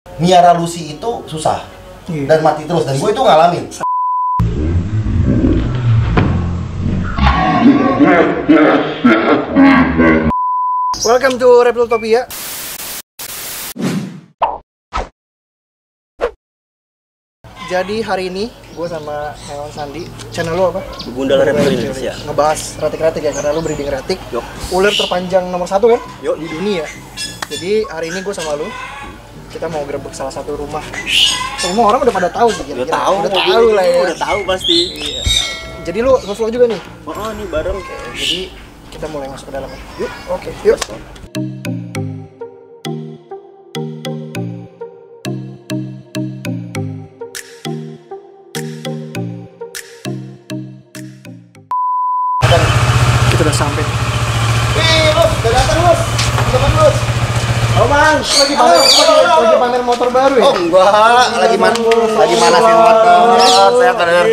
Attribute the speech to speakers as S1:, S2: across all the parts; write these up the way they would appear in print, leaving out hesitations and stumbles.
S1: Miara Lucy itu susah dan mati terus, dan gue itu ngalamin.
S2: Welcome to Reptiltopia. Jadi hari ini gue sama Hewan Sandi, channel lo apa?
S3: Gundala Reptil Indonesia.
S2: Ngebahas retik-retik ya, karena lo breeding retik. Ular terpanjang nomor 1 kan? Di dunia. Jadi hari ini gue sama lo, kita mau gerebek salah satu rumah. Semua orang udah pada tahu sih kira-kira.
S3: Udah tahu lah ya. Udah tahu pasti.
S2: Iya. Jadi lo nge-vlog juga nih?
S3: Oh, nih bareng.
S2: Oke, jadi kita mulai masuk ke dalam ya. Yuk. Oke, yuk. Kita udah sampai.
S1: Wih, Lus, udah datang Lus. Teman Lus.
S2: Oh Bang, lagi pamer motor baru ya?
S1: Oh enggak, lagi manasin motor. Sehat bener.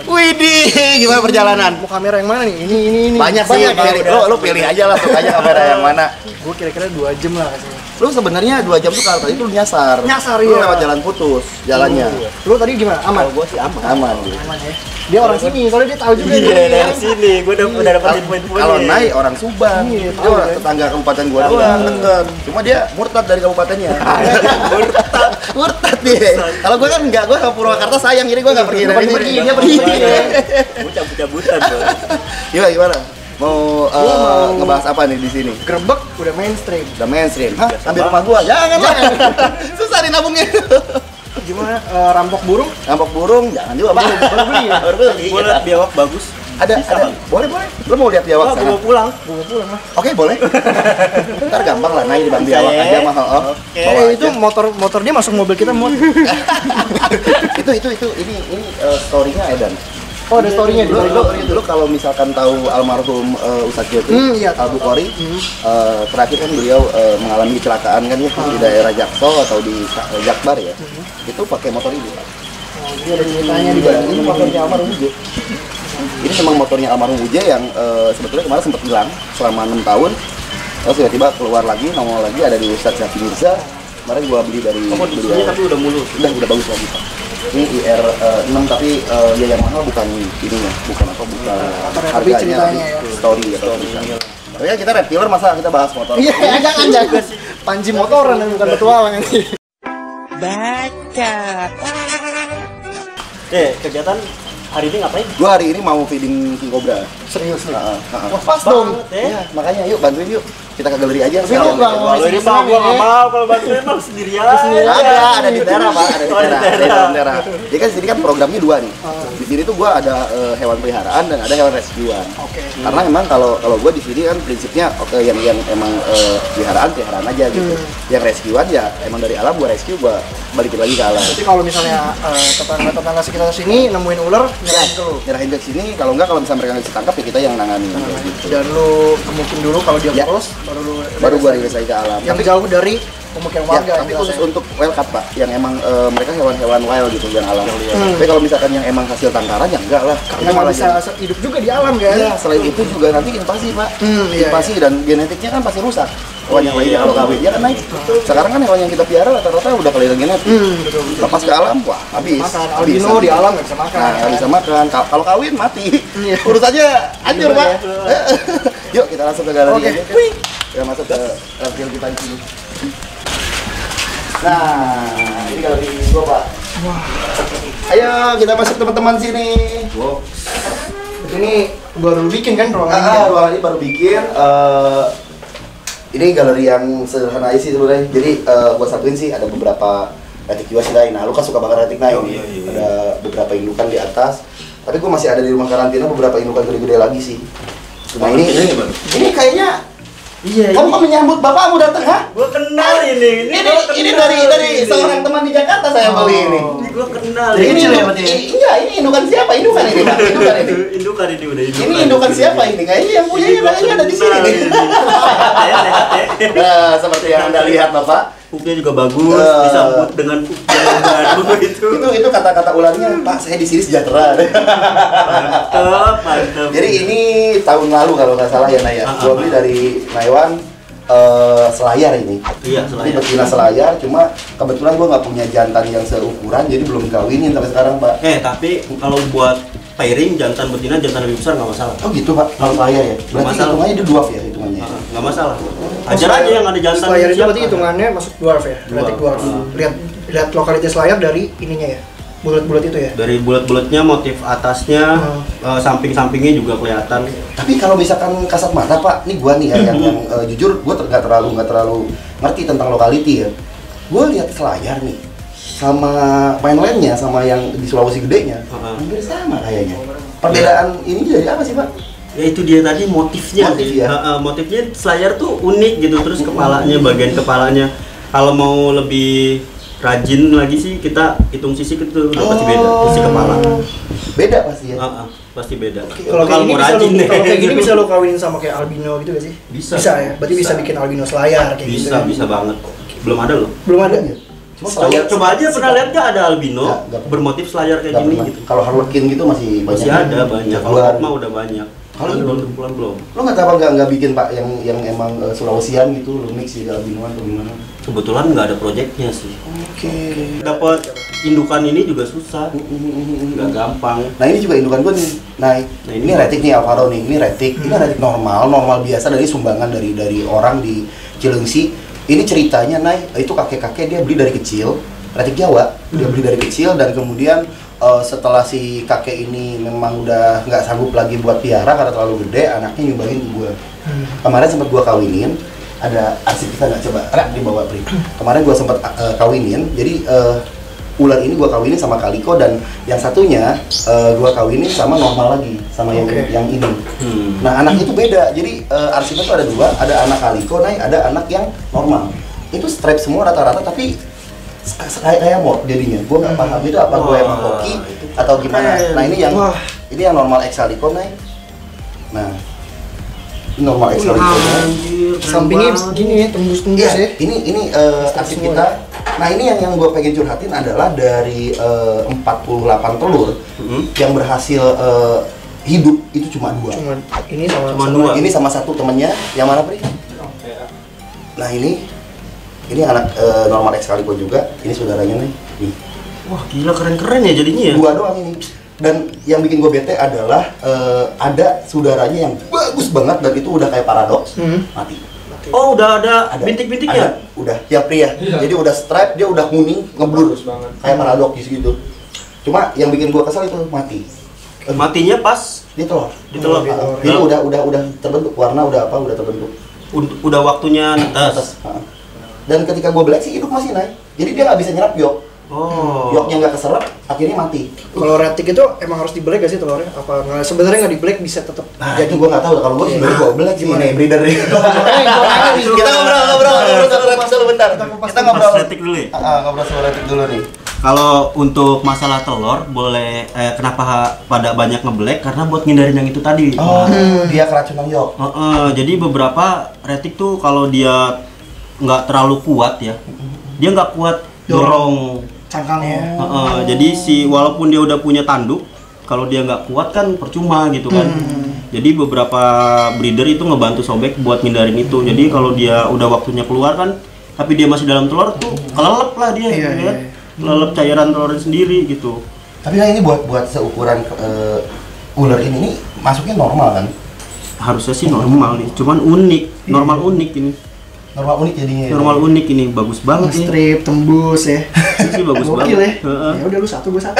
S1: Widih, gimana perjalanan?
S2: Mau kamera yang mana nih? Ini.
S1: Banyak sih, pilih. Lu pilih aja lah tuh aja kamera yang mana.
S2: Gue kira-kira 2 jam lah kasihnya.
S1: Lu sebenarnya 2 jam tuh kalau tadi tuh lu nyasar.
S2: Nyasar,
S1: Lu
S2: iya.
S1: lewat jalan putus, jalannya.
S2: Lu tadi gimana? Aman?
S3: Gue sih aman.
S1: Aman gitu.
S2: Aman ya? Dia orang sini, soalnya dia tahu juga.
S3: Iya, dari sini. Gue udah dapetin poin-poinnya.
S1: Kalau naik orang Subang,
S2: Iya,
S1: dia
S2: tahu,
S1: orang
S2: kan?
S1: tetangga kabupaten gua doang, deket. Cuma dia murtad dari kabupatennya. Murtad dia. Kalau gua kan enggak, gua ke Purwakarta sayang, jadi gua enggak pergi dari sini. Dia pergi.
S3: Gue cabut-cabutan tuh.
S1: Gimana? Mau ngebahas apa nih di sini?
S2: Gerebek udah mainstream.
S1: Udah mainstream. Hah? Ambil rumah gua. Jangan lah. Susah dinabungnya.
S2: Gimana rampok burung?
S1: Rampok burung, jangan juga, Bang.
S2: Baru beli ya?
S1: Baru beli.
S3: Gue liat biawak bagus.
S1: Ada. Boleh. Lu mau lihat biawak
S3: Gue
S1: sana?
S3: mau pulang.
S2: Gue mau pulang lah.
S1: Oke, boleh. Ntar gampang lah, naik di Bang Biawak aja mahal. Bawa
S2: Itu
S1: aja.
S2: motor dia masuk mobil kita muat.
S1: itu ini story-nya Edan.
S2: Oh, ada story-nya di balik.
S1: Dulu kalau misalkan tahu almarhum Ustadz Joti
S2: Iya,
S1: Al Bukhari, terakhir kan beliau mengalami kecelakaan kan ya di daerah Jaksel atau di Jakbar ya. Itu pakai motor ini, Pak.
S2: Oh, jadi ada ceritanya di balik.
S1: Ini motornya almarhum Uje. Ini memang motornya almarhum Uje yang sebetulnya kemarin sempat hilang selama 6 tahun. Terus tiba-tiba keluar lagi, nongol lagi ada di Ustadz Syafi Mirza. Kemarin gua beli dari beliau.
S3: Tapi udah mulus.
S1: Udah bagus lagi, Pak. Ini IR 6 tapi ya yang mahal bukan ininya, bukan
S2: Tapi ceritanya ya.
S1: story ya. Tapi ya kita reptiler masa kita bahas motor.
S2: Iya, jangan. Panji motoran bukan petualang ini.
S3: Kegiatan hari ini ngapain?
S1: Gua hari ini mau feeding King Cobra.
S2: Serius nih.
S1: Wah,
S2: Wah, pas dong.
S1: Iya, makanya yuk bantuin yuk. Kita ke galeri aja.
S2: Tapi lu nggak mau
S3: Kalau ini mah gue nggak mau. Kalau bantuin mah sendirian.
S1: Ada di Tera, Pak. Ada di Tera. Jadi kan di sini kan programnya 2 nih. Di sini tuh gua ada hewan peliharaan dan ada hewan rescuean.
S2: Oke.
S1: Karena memang kalau gua di sini kan prinsipnya yang emang peliharaan aja gitu. Yang rescuean ya emang dari alam gua rescue, gua balikin lagi ke alam.
S2: Jadi kalau misalnya tetangga sekitar sini nemuin ular, nyerahin ke lu.
S1: Nyerahin ke sini, kalau misalnya mereka nggak bisa tangkap ya kita yang nangani gitu.
S2: Dan lu mungkin dulu kalau dia
S1: Ya.
S2: kurus,
S1: Baru gua rilis lagi ke alam.
S2: yang jauh dari pemukiman
S1: Ya,
S2: warga.
S1: tapi khusus untuk wildcat, Pak, yang emang mereka hewan-hewan wild gitu, yang alam. Tapi kalau misalkan yang emang hasil tangkaran ya enggak lah.
S2: karena nggak bisa hidup juga di alam kan.
S1: Ya, selain itu juga nanti invasi, Pak.
S2: Iya,
S1: Invasi dan genetiknya kan pasti rusak. Hewan yang lainnya kalau kawin ya kan naik. Sekarang kan hewan yang kita piara rata-rata udah kelihatan genetik.
S2: Betul.
S1: Lepas ke alam, wah habis.
S2: Makan
S1: Habis.
S2: albino di alam nggak bisa makan.
S1: Nah, nggak bisa makan. Kalau kawin mati.
S2: Iya.
S1: Urusannya hancur, Pak. Yuk kita langsung ke galeri
S2: Oke.
S1: aja. Kita masuk ke reptil kita di sini. Nah, ini galeri gua, Pak.
S2: Wah,
S1: Ayo kita masuk teman-teman sini.
S3: Wow.
S2: ini baru bikin kan ruangannya?
S1: Ruangan ini baru bikin. Ini galeri yang sederhana aja sih sebenarnya. Jadi gua satuin sih ada beberapa retik juga sih lain. Nah, lu kan suka banget retik lain.
S3: Iya.
S1: Ada beberapa indukan di atas. Tapi gua masih ada di rumah karantina beberapa indukan gede-gede lagi sih. Nah, ini kayaknya
S3: Iya.
S1: kamu kok menyambut bapakmu datang, ha?
S3: Gue kenal ini.
S1: Ini dari seorang teman di Jakarta saya beli ini.
S3: Ini gue kenal.
S1: Jadi ini indukan siapa? Indukan ini, Pak. Indukan ini.
S3: Indukan ini udah indukan.
S1: Ini indukan siapa ini? Kayaknya yang punyanya kayaknya ada di sini nih. Nah, seperti yang Anda lihat, Bapak.
S3: Pupnya juga bagus, disambut dengan pup yang baru itu.
S1: Itu kata-kata ularnya, Pak, saya di sini sejahtera.
S3: Mantap.
S1: Jadi ini tahun lalu kalau nggak salah ya, Naya. Gua beli dari Taiwan. selayar ini.
S3: Iya,
S1: Ini
S3: Selayar.
S1: betina selayar, cuma kebetulan gue nggak punya jantan yang seukuran, jadi belum kawinin sampai sekarang, Pak.
S3: Tapi kalau buat pairing jantan betina jantan lebih besar nggak masalah.
S1: Oh gitu, Pak, kalau selayar ya? Berarti
S3: masalah.
S1: hitungannya dia dwarf ya, hitungannya?
S3: Nggak masalah. Ajar aja yang ada jantan.
S2: Selayar itu
S3: siapa.
S2: berarti hitungannya masuk dwarf ya, retik dwarf. Lihat lokalitas layar dari ininya ya, bulat-bulat itu ya.
S3: Dari bulat-bulatnya, motif atasnya, samping-sampingnya juga kelihatan.
S1: Tapi kalau misalkan kasat mata, Pak, ini gua nih ya, yang jujur gua nggak terlalu ngerti tentang lokality ya. Gua lihat selayar nih, sama mainlandnya, sama yang di Sulawesi Gedenya, hampir sama kayaknya. Perbedaan ini dari apa sih, Pak?
S3: Ya itu dia tadi motifnya.
S1: Motif
S3: sih.
S1: ya?
S3: Motifnya selayar tuh unik gitu, terus kepalanya, bagian kepalanya. Kalau mau lebih rajin lagi sih kita hitung sisik itu udah pasti beda, sisi kepala.
S1: Beda pasti ya.
S3: Pasti beda.
S2: Kalau kayak gini
S3: mau
S2: bisa
S3: rajin
S2: lo,
S3: deh.
S2: kalau kayak gini bisa lo kawinin sama kayak albino gitu gak sih?
S3: Bisa.
S2: Bisa ya. Berarti bisa bikin albino selayar kayak gitu.
S3: Bisa banget. Belum ada loh.
S2: Belum ada.
S1: Cuma selayar
S3: Coba aja pernah lihat nggak ada albino
S1: Nggak.
S3: bermotif selayar kayak
S1: nggak
S3: gini
S1: pernah.
S3: gitu.
S1: Kalau harlequin gitu masih
S3: Masih ada banyak. Kalau
S1: Jaguar.
S3: mah udah banyak.
S1: Kalau
S3: belum.
S1: Lo nggak tahu nggak bikin, Pak, yang emang Sulawesian gitu, lo mix jadi albinoan atau gimana?
S3: Kebetulan nggak ada proyeknya sih.
S1: Oke.
S3: Dapat indukan ini juga susah. Nggak gampang.
S1: Nah ini juga indukan gue nih. Nah ini retik nih Alvaro nih, ini retik. Ini retik normal biasa dari sumbangan dari orang di Cilengsi. Ini ceritanya, itu kakek-kakek dia beli dari kecil, retik Jawa. Dia beli dari kecil dan kemudian setelah si kakek ini memang udah nggak sanggup lagi buat piara karena terlalu gede, anaknya nyumbangin ke gue. Kemarin sempat gue kawinin, ada arsip kita nggak, coba dibawa Pri. Kemarin gue sempat kawinin, jadi ular ini gue kawinin sama kaliko, dan yang satunya gue kawinin sama normal lagi, sama yang ini. Nah anak itu beda, jadi arsipnya tuh ada dua, ada anak kaliko, ada anak yang normal. Itu stripe semua rata-rata, tapi kayak mod jadinya. Gue nggak paham itu apa gue emang hoki atau gimana. Nah ini yang normal X kaliko, nah ini normal X kaliko.
S2: Sampingnya gini ya, tembus-tembus ya.
S1: Ini arsip kita. Nah ini yang gue pengen curhatin adalah dari 48 telur yang berhasil hidup itu cuma 2.
S2: Cuma dua.
S1: Ini sama satu temennya, yang mana Pri? Nah ini anak normal X kaliko juga. Ini saudaranya nih.
S3: Wah gila, keren-keren ya jadinya ya.
S1: 2 doang ini. Dan yang bikin gue bete adalah ada saudaranya yang bagus banget dan itu udah kayak paradoks, mati.
S3: Oh udah ada bintik-bintiknya?
S1: Udah, ya pria. Jadi udah stripe, dia udah kuning, ngeblur kayak paradoks gitu. Cuma yang bikin gua kesel itu mati.
S3: Matinya pas
S1: Di telur.
S3: di telur.
S1: Jadi udah terbentuk, warna udah terbentuk.
S3: Udah waktunya netes.
S1: Dan ketika gua black sih hidup masih naik. Jadi dia nggak bisa nyerap yok. Yoknya nggak keserap, akhirnya mati.
S2: Kalau retik itu emang harus di black gak sih telurnya? Apa sebenarnya nggak di black bisa tetap
S1: Jadi gua nggak tahu kalau gua sebenarnya gua black sih nih breeder nih. Kita ngobrol dulu bentar. Kita ngobrol
S3: retik dulu ya.
S1: Ngobrol soal retik dulu nih.
S3: Kalau untuk masalah telur, boleh kenapa pada banyak ngeblack? Karena buat ngindarin yang itu tadi.
S1: Dia keracunan yok.
S3: Jadi beberapa retik tuh kalau dia nggak terlalu kuat ya, dia nggak kuat dorong
S2: cangkangnya.
S3: Jadi walaupun dia udah punya tanduk, kalau dia nggak kuat kan percuma gitu kan. Jadi beberapa breeder itu ngebantu sobek buat ngindarin itu. Jadi kalau dia udah waktunya keluar kan, tapi dia masih dalam telur tuh kelelep lah dia, ya. Kelelep cairan telurnya sendiri gitu.
S1: Tapi kan ini buat seukuran ular ini masuknya normal kan?
S3: Harusnya sih normal nih, cuman unik, normal unik ini.
S1: Normal unik jadinya.
S3: Normal unik ini, bagus banget nih.
S2: Strip tembus ya.
S3: Ini sih bagus
S2: Gokil
S3: banget.
S2: ya. Ya udah lu satu, gua satu.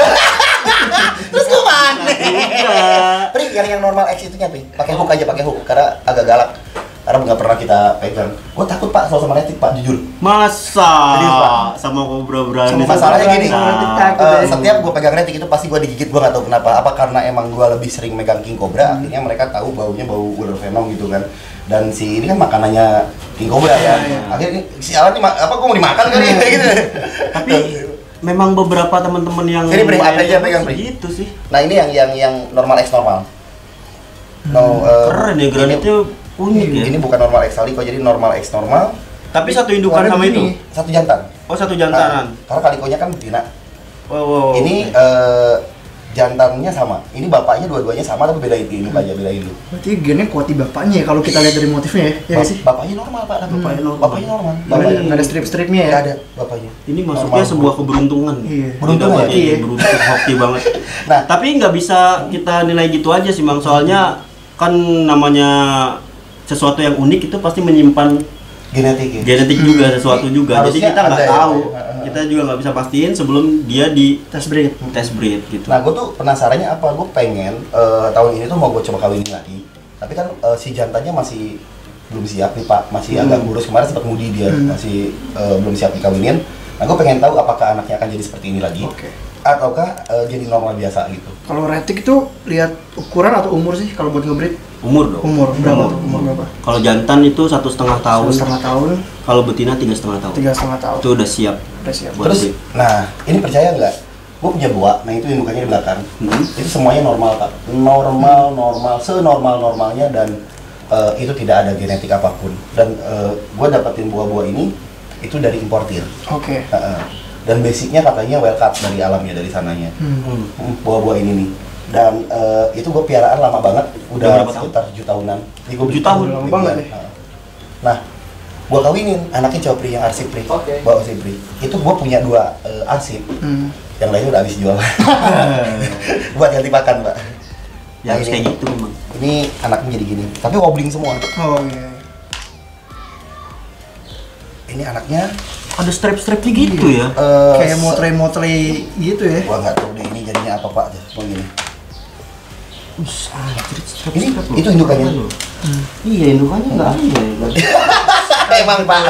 S1: Terus kemana? Pri, yang normal X itu Pri, pakai hook aja, pakai hook karena agak galak. Karena nggak pernah kita pegang. Gue takut Pak soal sama retik Pak, jujur.
S3: Masa?
S1: Serius, Pak?
S3: Sama kobra berani.
S1: Masalahnya gini,
S2: takut,
S1: setiap gue pegang retik itu pasti gue digigit, gue nggak tahu kenapa. Apa karena emang gue lebih sering megang king cobra, akhirnya mereka tahu baunya bau ular venom gitu kan. Dan si ini kan makanannya king cobra ya. Akhirnya sialan nih, apa gue mau dimakan kali ya gitu.
S3: Tapi memang beberapa teman-teman yang
S1: Ini Pri, apa aja pegang Pri?
S3: gitu sih.
S1: Nah ini yang normal X normal.
S3: Keren ya, granitnya unik ya.
S1: Ini bukan normal X kaliko, jadi normal X normal.
S3: Tapi satu indukan sama itu.
S1: Satu jantan.
S3: Oh, satu jantanan.
S1: Karena kalikonya kan betina.
S3: Wow.
S1: Ini jantannya sama. Ini bapaknya dua-duanya sama tapi beda itu aja, beda induk.
S2: Berarti gennya kuat di bapaknya ya kalau kita lihat dari motifnya ya, ya nggak sih?
S1: Bapaknya normal Pak, bapaknya normal.
S2: Nggak ada strip-stripnya ya?
S1: Nggak ada bapaknya.
S3: Ini maksudnya sebuah keberuntungan.
S2: Iya.
S1: Beruntung ya?
S3: Iya, beruntung, hoki banget.
S1: Nah,
S3: Tapi nggak bisa kita nilai gitu aja sih Bang, soalnya kan namanya sesuatu yang unik itu pasti menyimpan
S1: genetik ya.
S3: genetik juga, sesuatu juga. Jadi
S1: Harusnya
S3: kita nggak
S1: ada ya,
S3: tahu,
S1: Pak, ya.
S3: kita juga nggak bisa pastiin sebelum dia di
S2: Tes breed.
S3: tes breed gitu.
S1: Nah, gue tuh penasarannya apa? Gue pengen tahun ini tuh mau gue coba kawinin lagi. Tapi kan si jantannya masih belum siap nih Pak, masih agak kurus. Kemarin sempat mudi dia, masih belum siap dikawinin. Nah, gue pengen tahu apakah anaknya akan jadi seperti ini lagi, ataukah jadi normal biasa gitu.
S2: Kalau retik itu lihat ukuran atau umur sih kalau buat ngebreed?
S3: Umur dong.
S2: Umur berapa? Umur berapa?
S3: Kalau jantan itu 1,5 tahun.
S2: 1,5 tahun.
S3: Kalau betina 3,5 tahun.
S2: 3,5 tahun.
S3: Itu udah siap.
S2: Udah siap.
S3: Buat
S1: Terus,
S3: breed.
S1: nah ini percaya nggak? Gue punya dua, nah itu indukannya di belakang. Itu semuanya normal Pak, normal, senormal-normalnya dan itu tidak ada genetik apapun. Dan gue dapetin buah-buah ini itu dari importir.
S2: Oke.
S1: Dan basicnya katanya well cut dari alamnya, dari sananya. Buah-buah ini nih. Dan itu gue piaraan lama banget, udah
S3: berapa tahun?
S1: sekitar 7 tahunan. Ini gue beli
S3: Tahun?
S2: Lama banget ya.
S1: Nah, gue kawinin anaknya cowpri yang arsip pri,
S2: Oke.
S1: bawa arsipri. Itu gue punya 2 arsip, yang lainnya udah habis jual. Buat ganti pakan Pak.
S3: Ya harus kayak gitu memang.
S1: Ini anaknya jadi gini, tapi wobbling semua.
S2: Oh iya.
S1: Ini anaknya
S3: Ada strap-strapnya gitu ya.
S2: Kayak motle gitu ya.
S1: gua nggak tahu deh ini jadinya apa Pak, mau gini.
S3: Strap-strap
S1: Ini
S3: loh.
S1: itu indukannya.
S3: Iya, indukannya nggak ada ya.
S1: Emang Pak.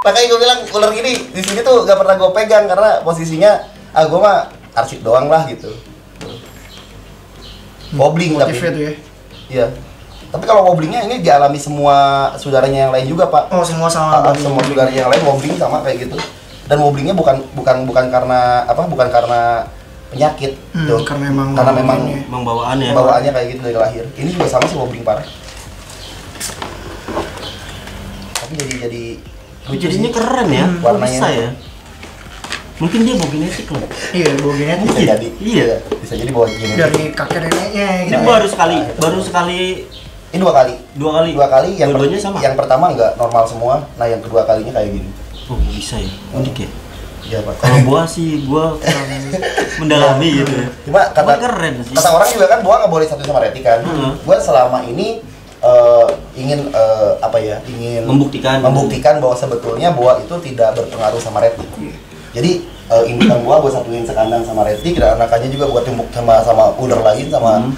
S1: Makanya gue bilang ular gini di sini tuh gak pernah gue pegang karena posisinya gue mah arsip doang lah gitu. Wobbling tapi.
S2: Motifnya tuh ya.
S1: Iya. Tapi kalau wobblingnya ini dialami semua saudaranya yang lain juga Pak.
S2: Oh semua sama.
S1: Semua saudaranya yang lain wobbling sama kayak gitu. Dan wobblingnya bukan karena apa? Bukan karena penyakit. Tuh.
S2: Karena memang
S3: Emang bawaannya.
S1: Bawaannya kayak gitu dari lahir. Ini juga sama sih wobbling parah. Tapi jadi lucu
S3: Jadinya
S1: sih.
S3: keren ya.
S1: Warnanya.
S3: Bisa ya. Mungkin dia bawa genetik loh.
S2: Iya, bawa genetik.
S1: Bisa jadi.
S3: Iya.
S1: Bisa jadi bawa genetik.
S2: Dari kakek neneknya gitu.
S3: Ini baru sekali
S1: Ini 2 kali.
S3: dua kali.
S1: Yang
S3: Dua-duanya sama.
S1: Yang pertama nggak normal semua. Nah, yang kedua kalinya kayak gini.
S3: Oh, bisa ya. Unik ya.
S1: Iya, Pak.
S3: Kalau buah sih gua kurang mendalami gitu ya.
S1: Cuma
S3: Buah keren sih.
S1: kata orang juga kan buah nggak boleh satu sama reti kan. Gua selama ini ingin apa ya? Ingin
S3: Membuktikan
S1: bahwa sebetulnya buah itu tidak berpengaruh sama reti. Jadi indukan buah gua satuin sekandang sama reti, dan anakannya juga gua tumbuk sama ular lain sama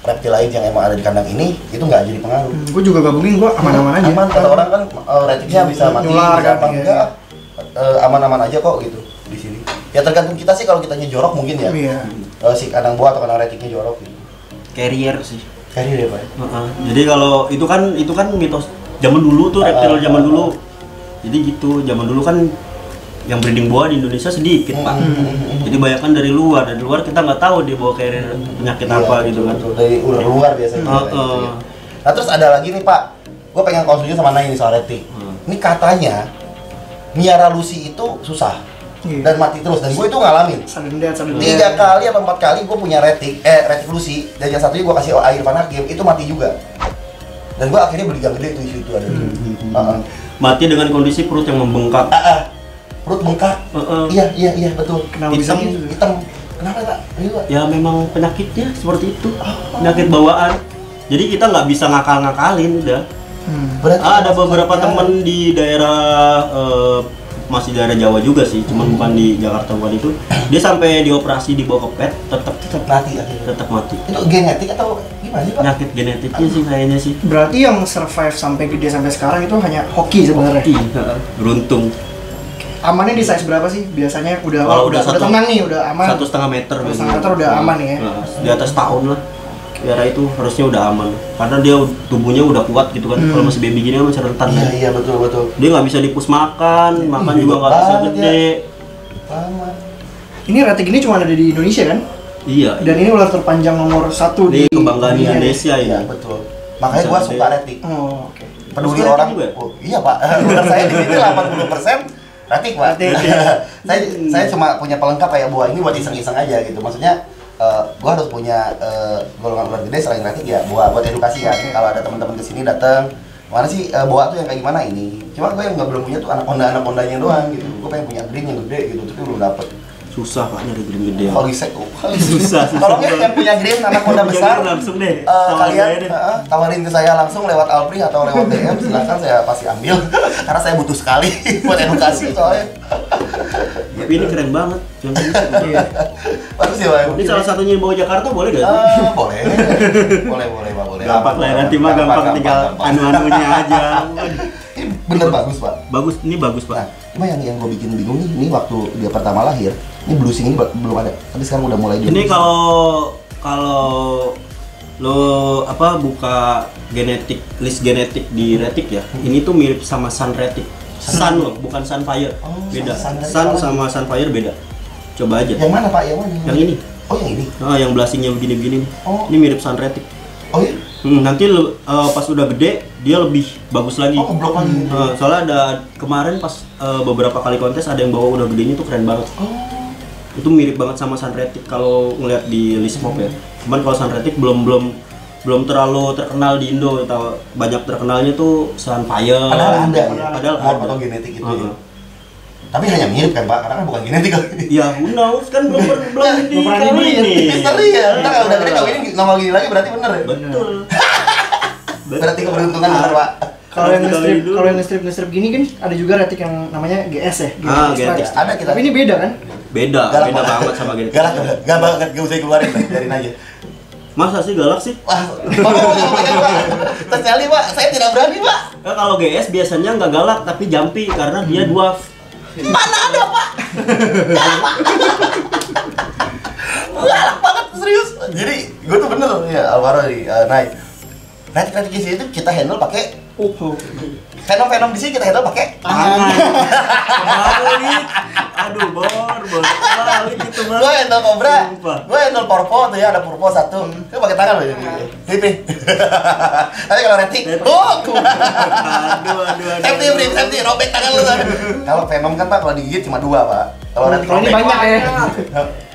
S1: reptil lain yang emang ada di kandang ini, itu nggak jadi pengaruh.
S2: Gue juga gabungin, gue aman-aman aja.
S1: Aman, kata orang kan retiknya bisa mati,
S2: Nular
S1: bisa
S2: kan,
S1: apa
S2: iya.
S1: enggak, aman-aman aja kok gitu di sini. Ya tergantung kita sih, kalau kitanya jorok mungkin ya.
S2: Iya.
S1: Si kandang buah atau kandang retiknya jorok gitu.
S3: Carrier sih.
S1: Carrier ya Pak.
S3: Jadi kalau itu kan mitos zaman dulu tuh, reptil zaman dulu. Jadi gitu, zaman dulu kan yang breeding buah di Indonesia sedikit Pak. Jadi banyak kan dari luar kita nggak tahu dia bawa carrier penyakit apa gitu kan.
S1: Betul, dari ular luar biasanya. Gitu, ya. Nah terus ada lagi nih Pak, gue pengen konsultasi sama Nay nih soal retik. Ini katanya miara Lucy itu susah dan mati terus, dan gue itu ngalamin.
S2: Sudden death.
S1: 3 kali atau 4 kali gue punya retik Lucy, dan yang satunya gue kasih air panakim, itu mati juga. Dan gue akhirnya beli gang gede itu ada.
S3: Mati dengan kondisi perut yang membengkak.
S1: Perut bengkak. Iya betul.
S2: Kenapa bisa
S1: Hitam,
S2: gitu?
S1: hitam. Kenapa Pak?
S3: Ya memang penyakitnya seperti itu. Penyakit bawaan. Jadi kita nggak bisa ngakal-ngakalin udah.
S1: Berarti
S3: Ada beberapa temen di daerah masih daerah Jawa juga sih, cuman bukan di Jakarta bukan itu. Dia sampai dioperasi dibawa ke pet, tetap
S1: mati akhirnya.
S3: tetap mati.
S1: Itu genetik atau gimana sih Pak?
S3: Penyakit genetiknya sih kayaknya sih.
S2: Berarti yang survive sampai gede sampai sekarang itu hanya hoki sebenarnya.
S3: Beruntung.
S2: Amannya di size berapa sih? Biasanya udah
S3: Kalau udah
S2: tenang nih, udah aman.
S3: 1,5 meter.
S2: 1,5 meter udah aman ya.
S3: Nah, di atas tahun lah. Biara itu harusnya udah aman. Karena dia tubuhnya udah kuat gitu kan. Kalau masih baby gini kan masih rentan.
S1: Iya betul.
S3: Dia nggak bisa dipus makan juga nggak bisa gede.
S1: Banget.
S2: Ini retik ini cuma ada di Indonesia kan?
S3: Iya.
S2: Dan ini ular terpanjang nomor 1
S3: Ini kebanggaan Indonesia
S1: Iya
S3: ini.
S1: betul. Makanya gua suka retik.
S2: Oh, oke.
S1: peduli
S3: Terus
S1: orang.
S3: juga?
S1: Oh, iya Pak, ular saya di sini 80% ratik Pak. saya cuma punya pelengkap kayak buah ini buat iseng-iseng aja gitu. Maksudnya gua harus punya golongan ular gede selain ratik ya buat edukasi kan. Kalau ada teman-teman kesini datang, mana sih boa tuh yang kayak gimana ini? Cuma gue yang belum punya tuh anaconda-anacondanya doang gitu. Gue pengen punya green yang gede gitu, tapi belum dapet.
S3: Susah Pak nyari green gede.
S1: Kalau gisek
S3: Susah.
S1: kalau yang punya green anaconda besar,
S3: langsung deh.
S1: kalian tawarin ke saya langsung lewat Alpri atau lewat DM, silakan saya pasti ambil karena saya butuh sekali buat edukasi soalnya.
S3: Tapi ini keren banget. Yang ini.
S1: Bagus ya Pak.
S3: Ini salah satunya bawa Jakarta boleh gak?
S1: Boleh Pak, boleh.
S3: Gampang lah, nanti mah gampang tinggal anu-anunya aja.
S1: Ini bener bagus Pak.
S3: Bagus, ini bagus Pak.
S1: Nah, cuma yang gue bikin bingung nih, ini waktu dia pertama lahir, ini bluesing ini belum ada. Tapi sekarang udah mulai.
S3: Ini kalau lo buka list genetik di Retik ya, ini tuh mirip sama Sun Retik. Sun loh, bukan Sunfire. Beda. Sun sama Sunfire beda. Coba aja.
S1: Yang mana Pak? Yang mana?
S3: Yang ini.
S1: Oh yang ini.
S3: Yang blasingnya begini-begini.
S1: Oh.
S3: Ini mirip Sun Retik.
S1: Oh iya.
S3: Nanti pas udah gede dia lebih bagus lagi.
S1: Oh keblok lagi.
S3: Soalnya ada kemarin pas beberapa kali kontes ada yang bawa udah gedenya tuh keren banget.
S1: Oh.
S3: Itu mirip banget sama Sunretic kalau ngeliat di list mob ya. Cuman kalau Sunretic belum terlalu terkenal di Indo. Banyak terkenalnya tuh Sunfire.
S1: Padahal ada.
S3: Padahal
S1: ada. Atau genetik itu ya. Tapi hanya mirip kan Pak, karena kan bukan genetik kan.
S3: Ya who knows kan belum
S2: pernah dibeli
S3: ini.
S1: Misteri ya. Ntar kalau udah gede kawin ini nongol gini lagi berarti bener ya.
S3: Betul.
S1: Berarti keberuntungan bener Pak.
S2: Kalau yang nge-strip gini kan ada juga retik yang namanya GS ya.
S3: Genetik.
S1: Ada kita.
S2: Tapi ini beda kan?
S3: Beda banget sama genetik.
S1: Galak banget, gak usah keluarin, biarin aja.
S3: Masa sih galak sih?
S1: Wah, ternyali Pak, saya tidak berani Pak.
S3: Kalau GS biasanya nggak galak tapi jumpy karena dia dwarf.
S1: Mana ada Pak? Galak banget serius. Jadi gue tuh bener ya Alvaro nih naik. Retik-retik di sini tuh kita handle pakai Venom di sini kita handle pakai
S3: tangan. Balik. Aduh, balik gitu banget.
S1: Gue handle Cobra, gue handle Purpo tuh ya, ada Purpo satu. Itu pakai tangan loh ini. Tapi kalau retik, safety, robek tangan lu. Kalau Venom kan Pak, kalau digigit cuma 2 Pak. Kalau retik
S2: Kalau ini banyak ya.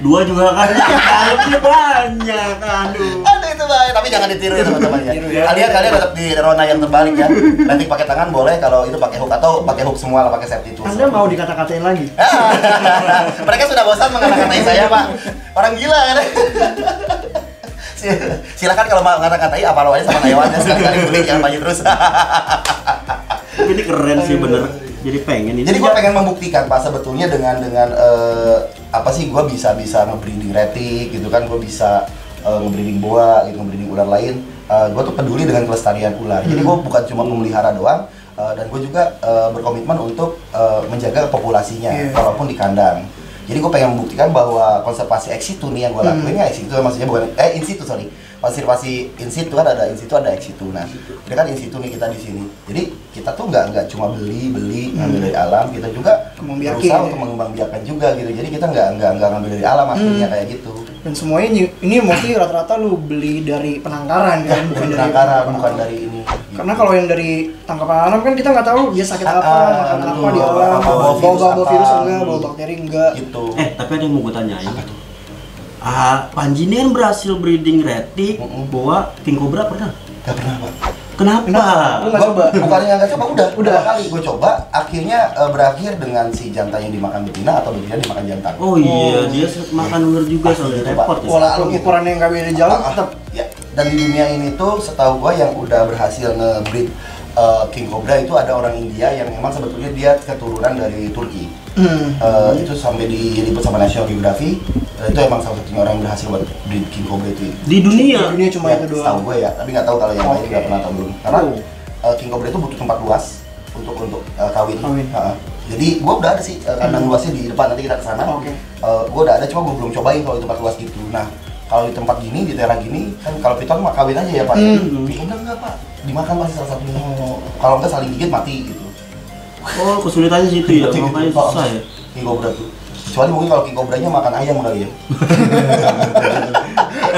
S3: 2 juga kan. Lebih banyak, aduh.
S1: Ada itu Pak, tapi jangan ditiru ya teman-teman ya. Kalian tetap di Rona yang terbalik ya. Retik pakai tangan boleh, kalau itu pakai hook atau pakai hook semua lah, pakai safety tools.
S2: Anda mau dikata-katain lagi?
S1: Mereka sudah bosan mengata-katai saya Pak. Orang gila kan. Silakan kalau mau ngata-katai apa aja sama hewannya sekali-kali beli jangan banyak terus.
S3: Ini keren sih bener. Jadi pengen ini.
S1: Jadi gue pengen membuktikan Pak sebetulnya dengan apa sih gue bisa nge-breeding retik gitu kan, gue bisa nge-breeding boa gitu, nge-breeding ular lain. Gue tuh peduli dengan kelestarian ular. Jadi gue bukan cuma memelihara doang, dan gue juga berkomitmen untuk menjaga populasinya walaupun di kandang. Jadi gue pengen membuktikan bahwa konservasi ex situ nih yang gue lakuin ya ex situ maksudnya bukan in situ sorry. Konservasi in situ kan ada in situ ada ex situ. Nah, ini kan in situ nih kita di sini. Jadi kita tuh nggak cuma beli ngambil dari alam, kita juga berusaha untuk mengembangbiakan juga gitu. Jadi kita nggak ngambil dari alam aslinya kayak gitu.
S2: Dan semuanya ini mostly rata-rata lu beli dari penangkaran kan, bukan dari
S1: penangkaran, bukan dari ini. Gitu.
S2: Karena kalau yang dari tangkapan alam kan kita nggak tahu dia sakit apa, makan apa di alam, bawa virus enggak, bawa bakteri enggak.
S1: Gitu.
S3: Tapi ada yang mau gue tanyain. Panji ini kan berhasil breeding retik, boa, king cobra pernah?
S1: Gak pernah Pak.
S3: Kenapa?
S2: Lu nggak coba?
S1: Bukannya nggak coba, udah kali gue coba, akhirnya berakhir dengan si jantan yang dimakan betina atau betina dimakan jantan.
S3: Oh iya, dia makan ular juga soalnya repot ya.
S2: Walaupun ukurannya nggak beda jauh, tetap.
S1: Ya, dan di dunia ini tuh setahu gue yang udah berhasil nge-breed king cobra itu ada orang India yang memang sebetulnya dia keturunan dari Turki. Itu sampai diliput sama National Geographic. Itu emang salah satunya orang yang berhasil buat breed king cobra itu.
S3: Di dunia?
S2: Di dunia cuma
S1: ya,
S2: itu doang.
S1: Setahu gue ya, tapi nggak tahu kalau yang lain nggak pernah tahu belum. Karena king cobra itu butuh tempat luas untuk kawin. Jadi gue udah ada sih kandang luasnya di depan, nanti kita kesana. Gue udah ada, cuma gue belum cobain kalau di tempat luas gitu. Nah, kalau di tempat gini, di tera gini, kan kalau piton mah kawin aja ya Pak. Enggak Pak, dimakan pasti salah satunya. Kalau enggak saling gigit mati gitu.
S3: Oh, kesulitannya situ ya, makanya susah ya.
S1: King cobra tuh. Kecuali mungkin kalau king cobranya makan ayam kali ya.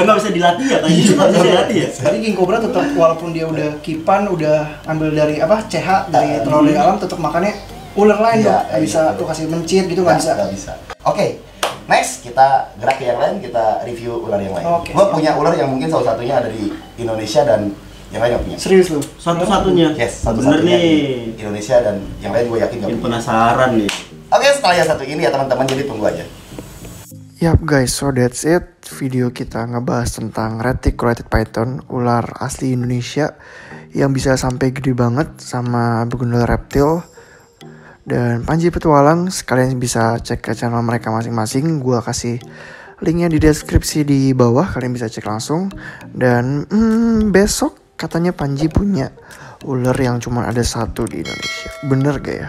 S3: Nggak bisa dilatih ya, tadi itu nggak bisa dilatih ya.
S2: Tapi king cobra tetap walaupun dia udah kipan, udah ambil dari CH dari telur dari alam, tetap makannya ular lain dong. Nggak bisa tuh kasih mencit gitu, nggak bisa.
S1: Oke, next kita gerak ke yang lain, kita review ular yang lain. Gue punya ular yang mungkin salah satunya ada di Indonesia dan yang lain nggak punya.
S2: Serius lu?
S3: Satu-satunya.
S1: Yes, satu-satunya di Indonesia dan yang lain gue yakin nggak punya.
S3: Penasaran nih.
S1: Oke, setelah yang satu ini ya teman-teman, jadi tunggu aja.
S2: Yap guys, so that's it. Video kita ngebahas tentang reticulated python, ular asli Indonesia yang bisa sampai gede banget sama begundal reptil dan Panji Petualang. Sekalian bisa cek ke channel mereka masing-masing. Gua kasih linknya di deskripsi di bawah, kalian bisa cek langsung. Dan besok katanya Panji punya ular yang cuma ada satu di Indonesia. Bener gak ya?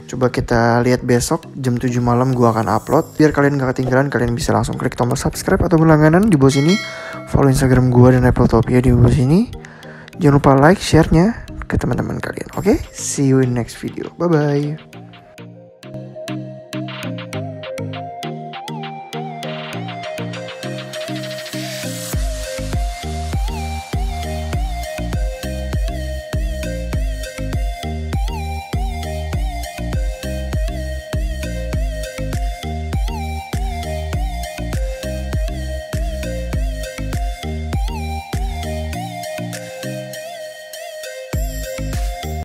S2: Coba kita lihat besok jam 7 malam gua akan upload. Biar kalian gak ketinggalan, kalian bisa langsung klik tombol subscribe atau berlangganan di bawah sini. Follow Instagram gua dan Reptiltopia di bawah sini. Jangan lupa like, share-nya ke teman-teman kalian. Oke? See you in next video. Bye-bye.